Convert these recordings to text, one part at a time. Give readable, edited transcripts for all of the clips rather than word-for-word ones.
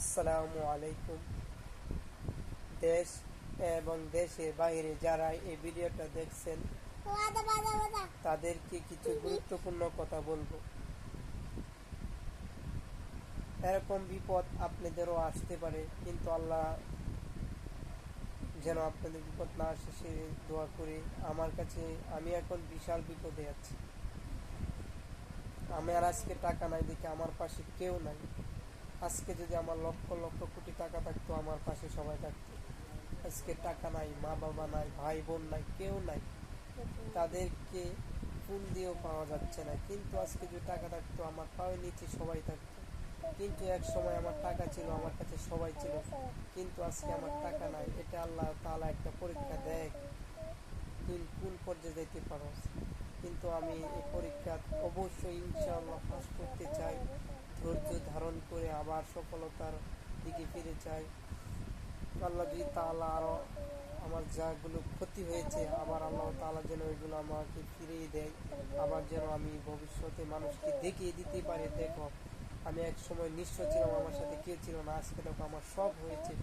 আসসালামু আলাইকুম। দেশ এবং দেশের বাইরে যারা এই ভিডিওটা দেখছেন তাদেরকে কিছু গুরুত্বপূর্ণ কথা বলবো। এরকম বিপদ আপনাদেরও আসতে পারে, কিন্তু আল্লাহ যেন আপনাদের বিপদ না আসে সে দোয়া করি। আমার কাছে আমি এখন বিশাল বিপদে আছি। আমার আজকে টাকা নাই দেখে আমার পাশে কেউ নাই। আজকে যদি আমার লক্ষ লক্ষ কোটি টাকা থাকতো আমার পাশে সবাই থাকতো। আজকে টাকা নাই, মা বাবা নাই, ভাই বোন নাই, কেউ নাই। তাদেরকে ফোন দিয়েও পাওয়া যাচ্ছে না। কিন্তু আজকে যদি টাকা থাকতো আমার পায়ের নিচে সবাই থাকতো। কিন্তু এক সময় আমার টাকা ছিল, আমার কাছে সবাই ছিল, কিন্তু আজকে আমার টাকা নাই। এটা আল্লাহ তাআলা একটা পরীক্ষা দেয়, তুই কোন পর্যায়ে যেতে পারো। কিন্তু আমি এই পরীক্ষা অবশ্যই ইনশাআল্লাহ পাস করতে চাই। ধৈর্য ধারণ করে আবার সফলতার দিকে ফিরে চাই। আল্লাহ যদি তাআলা আরো আমার যাগুলো ক্ষতি হয়েছে আবার আল্লাহ তাআলা যেন এগুলো আমাকে ফিরিয়ে দেয়। আবার যেন আমি ভবিষ্যতে মানুষকে দেখিয়ে দিতে পারি, দেখো আমি এক সময় নিঃস্ব ছিলাম, আমার সাথে কেউ ছিল না, আজকে দেখো আমার সব হয়েছে।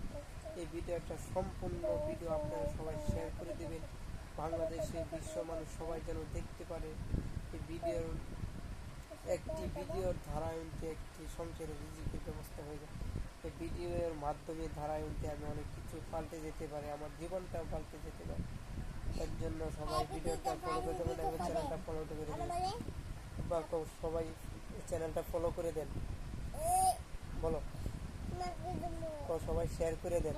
এই ভিডিওটা সম্পূর্ণ ভিডিও আপনারা সবাই শেয়ার করে দেবেন। বাংলাদেশে বিশ্ব মানুষ সবাই যেন দেখতে পারে। এই ভিডিওর ধারায়ন্তে একটি সংসারের রিজিকের ব্যবস্থা হয়ে যায়। এই ভিডিওর মাধ্যমে ধারায়ন্তে আমি অনেক কিছু পাল্টে যেতে পারে, আমার জীবনটাও পাল্টে যেতে পারে। এর জন্য সবাই ভিডিওটা ফলো করে দেবেন এবং চ্যানেলটা ফলো করে দেবেন। বা সবাই চ্যানেলটা ফলো করে দেন, বলো সবাই শেয়ার করে দেন,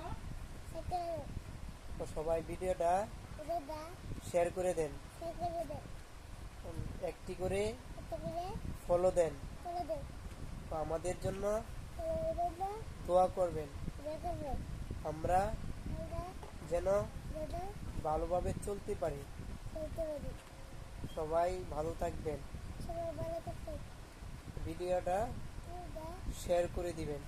সবাই ভিডিওটা শেয়ার করে দেন, একটি করে ফলো দেন, আমাদের জন্য দোয়া করবেন, আমরা যেন ভালোভাবে চলতে পারি। সবাই ভালো থাকবেন। ভিডিওটা শেয়ার করে দিবেন।